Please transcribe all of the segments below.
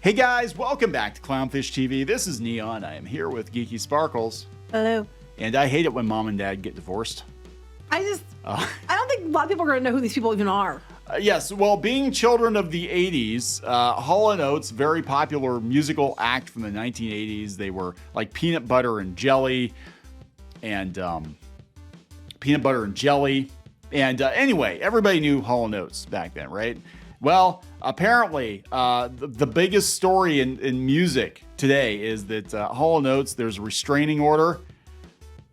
Hey guys, welcome back to Clownfish TV. This is Kneon. I am here with Geeky Sparkles. Hello. And I hate it when mom and dad get divorced. I don't think a lot of people are going to know who these people even are. Yes, well, being children of the 80s, Hall Oates, very popular musical act from the 1980s. They were like peanut butter and jelly. And anyway, everybody knew Hall Oates back then, right? Well, apparently, the biggest story in music today is that Hall & Oates, there's a restraining order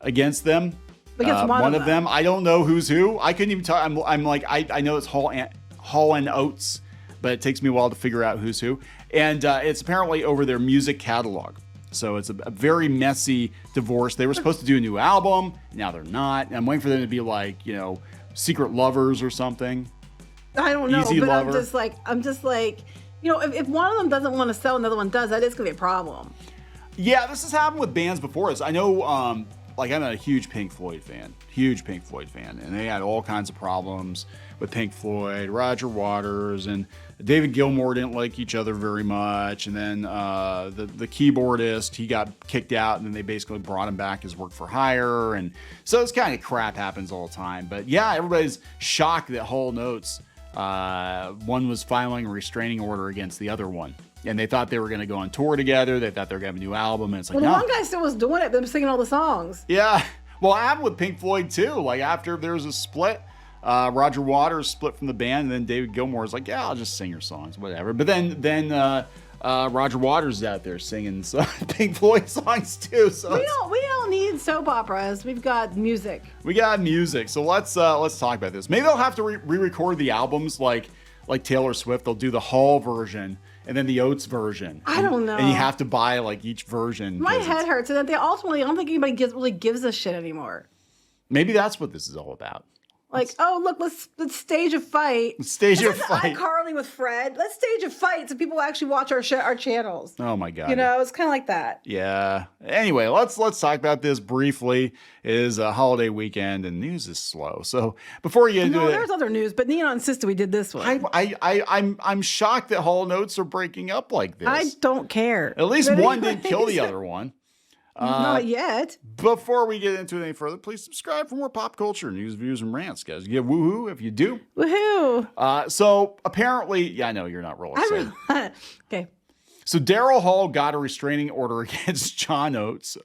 against them. Against one of them. I don't know who's who. I couldn't even tell. I'm like, I know it's Hall and Oates, but it takes me a while to figure out who's who. And it's apparently over their music catalog. So it's a very messy divorce. They were supposed to do a new album. Now they're not. And I'm waiting for them to be like, secret lovers or something. I don't know, Easy but lover. I'm just like, if one of them doesn't want to sell, another one does, that is going to be a problem. Yeah, this has happened with bands before. I know, I'm a huge Pink Floyd fan, and they had all kinds of problems with Pink Floyd. Roger Waters and David Gilmour didn't like each other very much, and then the keyboardist, he got kicked out, and then they basically brought him back as work for hire, and so this kind of crap happens all the time. But yeah, everybody's shocked that Hall & Oates, one was filing a restraining order against the other one. And they thought they were going to go on tour together. They thought they were going to have a new album. And it's like, well, the no. one guy still was doing it. They were singing all the songs. Yeah. Well, it happened with Pink Floyd, too. Like, after there was a split, Roger Waters split from the band. And then David Gilmour was like, yeah, I'll just sing your songs, whatever. But then Roger Waters is out there singing Pink Floyd songs, too. So we don't need soap operas. We've got music. We got music. So let's talk about this. Maybe they'll have to re-record the albums like Taylor Swift. They'll do the Hall version and then the Oates version. I don't know. And you have to buy like each version. My head hurts. And then I don't think anybody really gives a shit anymore. Maybe that's what this is all about. Like, look, let's stage a fight. Let's stage a fight. iCarly with Fred. Let's stage a fight so people actually watch our channels. Oh my God. It's kind of like that. Yeah. Anyway, let's talk about this briefly. It is a holiday weekend and news is slow. So before you get into it, there's other news, but Kneon insisted we did this one. I'm shocked that Hall & Oates are breaking up like this. I don't care. At least one did kill the other one. Not yet. Before we get into it any further, please subscribe for more pop culture news, views, and rants, guys. Give woohoo if you do. Woohoo. So apparently, I know you're not real excited. Okay. So Daryl Hall got a restraining order against John Oates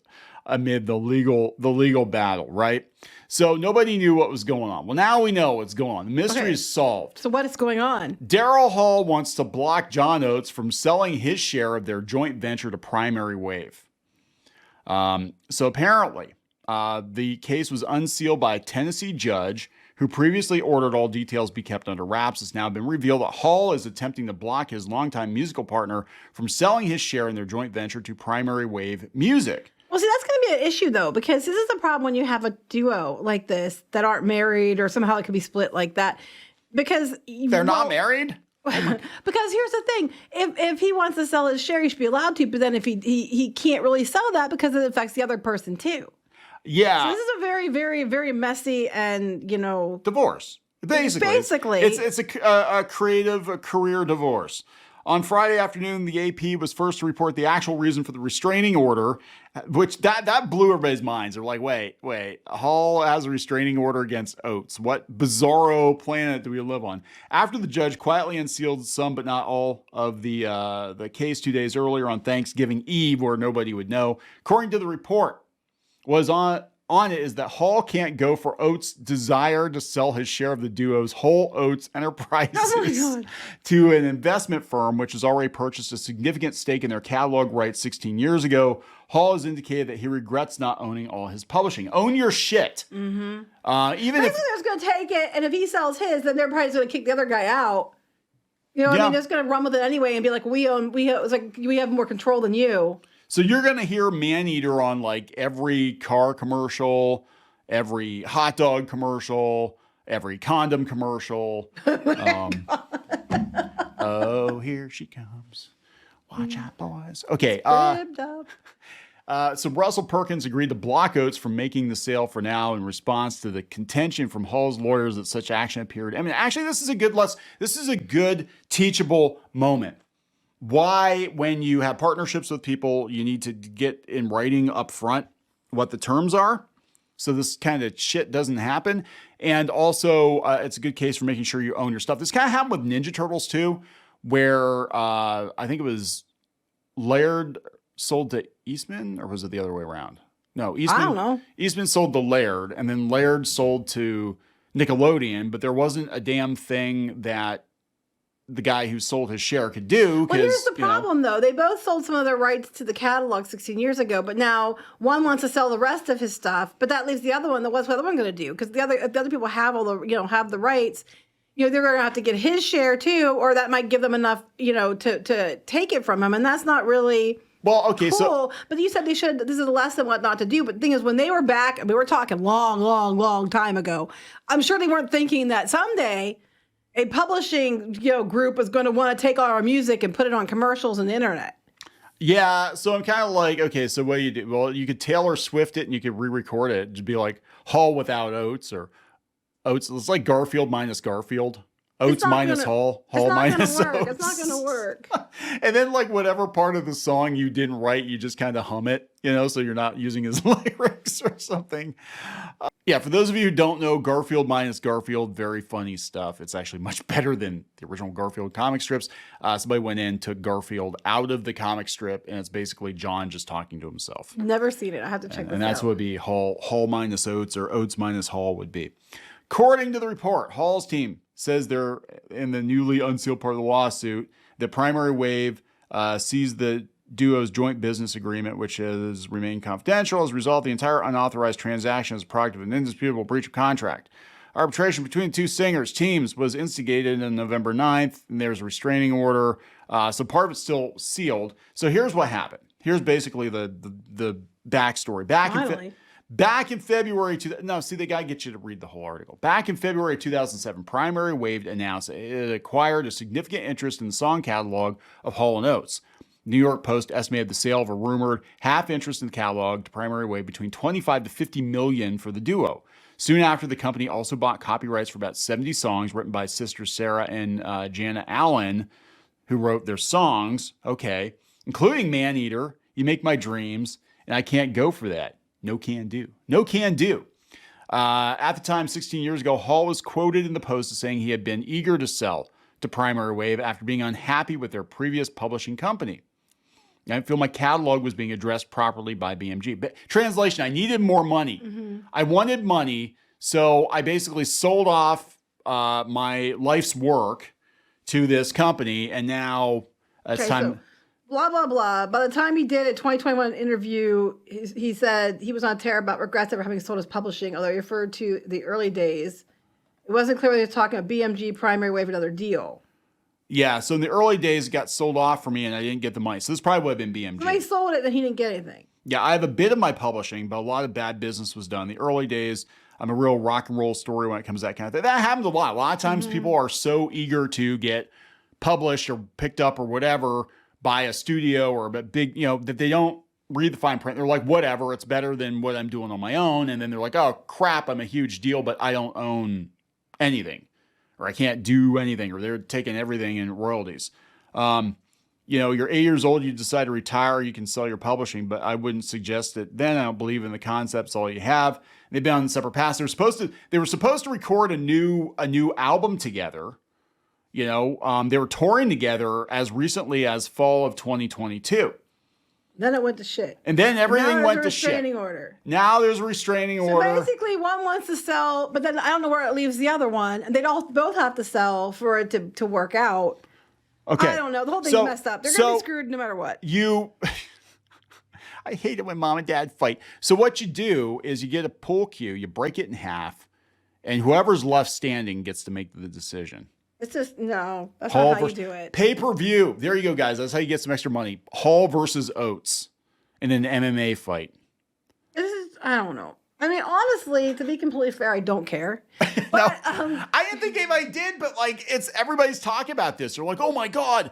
amid the legal battle, right? So nobody knew what was going on. Well, now we know what's going on. The mystery is solved. So what is going on? Daryl Hall wants to block John Oates from selling his share of their joint venture to Primary Wave. So apparently, the case was unsealed by a Tennessee judge who previously ordered all details be kept under wraps. It's now been revealed that Hall is attempting to block his longtime musical partner from selling his share in their joint venture to Primary Wave Music. Well, see, that's going to be an issue, though, because this is the problem when you have a duo like this that aren't married or somehow it could be split like that. Because they're not married? Because here's the thing, if he wants to sell his share, he should be allowed to, but then if he can't really sell that because it affects the other person too. Yeah. So this is a very, very, very messy and, divorce. Basically. It's a career divorce. On Friday afternoon, the AP was first to report the actual reason for the restraining order, which that blew everybody's minds. They're like, wait, Hall has a restraining order against Oates. What bizarro planet do we live on? After the judge quietly unsealed some but not all of the case 2 days earlier on Thanksgiving Eve, where nobody would know, according to the report, was on it is that Hall can't go for Oates' desire to sell his share of the duo's Hall Oates Enterprises to an investment firm, which has already purchased a significant stake in their catalog rights 16 years ago. Hall has indicated that he regrets not owning all his publishing. Own your shit. Mm-hmm. Even if they're just going to take it, and if he sells his, then they're probably going to kick the other guy out. You know what I mean? They're just going to run with it anyway and be like, we have more control than you. So you're going to hear Maneater on like every car commercial, every hot dog commercial, every condom commercial. Oh, here she comes. Watch out, boys. Okay. So Russell Perkins agreed to block Oates from making the sale for now in response to the contention from Hall's lawyers that such action appeared. I mean, actually, this is a good teachable moment. why, when you have partnerships with people, you need to get in writing up front what the terms are, so this kind of shit doesn't happen. And also, it's a good case for making sure you own your stuff. This kind of happened with Ninja Turtles too, where I think it was Laird sold to Eastman, or was it the other way around? No, Eastman. I don't know. Eastman sold to Laird, and then Laird sold to Nickelodeon, but there wasn't a damn thing that the guy who sold his share could do. Well, here's the problem, though. They both sold some of their rights to the catalog 16 years ago, but now one wants to sell the rest of his stuff, but that leaves the other one. What's the other one going to do? Because the other people have all the, have the rights. They're going to have to get his share too, or that might give them enough, to take it from him, and that's not really. Well, okay, cool. But you said they should. This is a lesson what not to do. But the thing is, when they were back, I mean, we're talking long time ago. I'm sure they weren't thinking that someday a publishing group was going to want to take all our music and put it on commercials and the internet. Yeah, so I'm kind of like, okay, so what do you do? Well, you could Taylor Swift it and you could re-record it. It'd be like Hall without Oates, or Oates. It's like Garfield minus Garfield. Oates minus Hall. Hall minus Oates. It's not going to work. And then like whatever part of the song you didn't write, you just kind of hum it, so you're not using his lyrics or something. Yeah, for those of you who don't know, Garfield minus Garfield, very funny stuff. It's actually much better than the original Garfield comic strips. Somebody went in, took Garfield out of the comic strip, and it's basically John just talking to himself. Never seen it. I have to check this out. And that's what would be Hall minus Oates, or Oates minus Hall would be. According to the report, Hall's team says they're in the newly unsealed part of the lawsuit. The Primary Wave sees the duo's joint business agreement, which has remained confidential. As a result, the entire unauthorized transaction is a product of an indisputable breach of contract. Arbitration between the two singers' teams was instigated on November 9th, and there's a restraining order. So part of it's still sealed. So here's what happened. Here's basically the backstory. Back in February, they got to get you to read the whole article. Back in February 2007, Primary Wave announced it acquired a significant interest in the song catalog of Hall & Oates. New York Post estimated the sale of a rumored half interest in the catalog to Primary Wave between $25 to $50 million for the duo. Soon after, the company also bought copyrights for about 70 songs written by sisters Sarah and Jana Allen, who wrote their songs, including Maneater, You Make My Dreams, and I Can't Go For That. No can do. No can do. At the time, 16 years ago, Hall was quoted in the Post as saying he had been eager to sell to Primary Wave after being unhappy with their previous publishing company. I didn't feel my catalog was being addressed properly by BMG. But translation, I needed more money. Mm-hmm. I wanted money, so I basically sold off my life's work to this company, and now it's time... Blah, blah, blah. By the time he did a 2021 interview, he said he was on tear about regrets ever having sold his publishing, although he referred to the early days. It wasn't clear he was talking about BMG, Primary Wave, another deal. Yeah, so in the early days, it got sold off for me, and I didn't get the money. So this probably would have been BMG. When he sold it, then he didn't get anything. Yeah, I have a bit of my publishing, but a lot of bad business was done. The early days, I'm a real rock and roll story when it comes to that kind of thing. That happens a lot. A lot of times people are so eager to get published or picked up or whatever by a studio or a big, that they don't read the fine print. They're like, whatever, it's better than what I'm doing on my own. And then they're like, oh, crap, I'm a huge deal, but I don't own anything, or I can't do anything, or they're taking everything in royalties. You're 8 years old, you decide to retire, you can sell your publishing, but I wouldn't suggest it then. I don't believe in the concepts, all you have. They've been on separate paths. They were supposed to record a new album together. They were touring together as recently as fall of 2022. Then it went to shit. And then everything went to shit. Now there's a restraining order. So basically, one wants to sell, but then I don't know where it leaves the other one. And they'd both have to sell for it to work out. Okay. I don't know. The whole thing's messed up. They're going to be screwed no matter what. I hate it when mom and dad fight. So what you do is you get a pool cue, you break it in half, and whoever's left standing gets to make the decision. It's just, no, that's not how you do it. Pay-per-view. There you go, guys. That's how you get some extra money. Hall versus Oates in an MMA fight. I don't know. I mean, honestly, to be completely fair, I don't care. But, no, I didn't think I did, but everybody's talking about this. They're like, oh my God.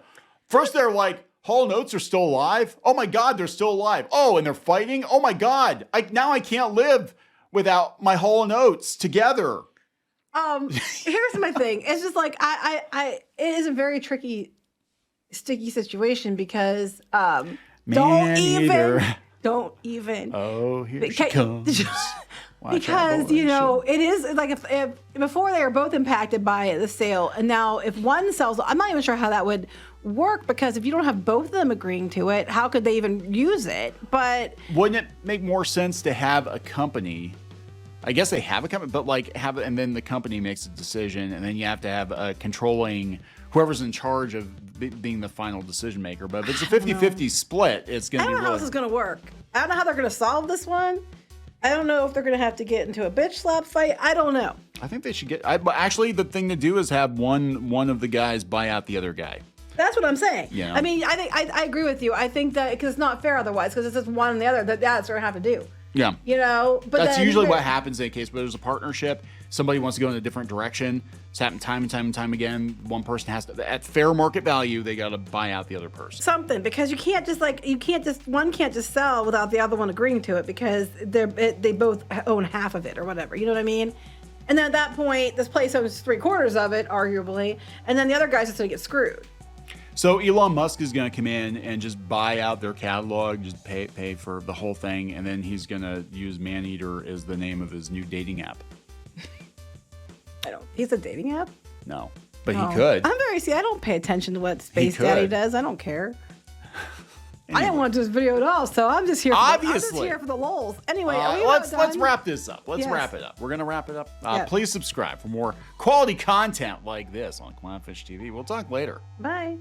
First they're like, Hall and Oates are still alive. Oh my God, they're still alive. Oh, and they're fighting. Oh my God. Now I can't live without my Hall and Oates together. Here's my thing. It's just like, it is a very tricky sticky situation because Man-eater. don't even. Oh, here she comes. Because it is like if before they were both impacted by the sale, and now if one sells, I'm not even sure how that would work, because if you don't have both of them agreeing to it, how could they even use it? But wouldn't it make more sense to have a company? I guess they have a company, but like have it, and then the company makes a decision, and then you have to have a controlling whoever's in charge of being the final decision maker. But if it's a 50-50 split, it's going to be. I don't know how this is going to work. I don't know how they're going to solve this one. I don't know if they're going to have to get into a bitch slap fight. I don't know. I think they should get. Actually, the thing to do is have one of the guys buy out the other guy. That's what I'm saying. Yeah. I mean, I agree with you. I think that because it's not fair otherwise, because it's just one and the other. That's what they're going to have to do. Yeah. But that's usually what happens in a case where there's a partnership. Somebody wants to go in a different direction. It's happened time and time and time again. One person has to, at fair market value, they got to buy out the other person. Something, because one can't just sell without the other one agreeing to it, because they both own half of it or whatever. You know what I mean? And then at that point, this place owns 3/4 of it, arguably, and then the other guy's just going to get screwed. So Elon Musk is going to come in and just buy out their catalog, just pay for the whole thing, and then he's going to use Maneater as the name of his new dating app. He's a dating app? No, but he could. I don't pay attention to what Space Daddy does. I don't care. Anyway. I didn't want to do this video at all, so I'm just here. I'm just here for the lols. Anyway, let's wrap this up. Let's wrap it up. We're gonna wrap it up. Please subscribe for more quality content like this on Clownfish TV. We'll talk later. Bye.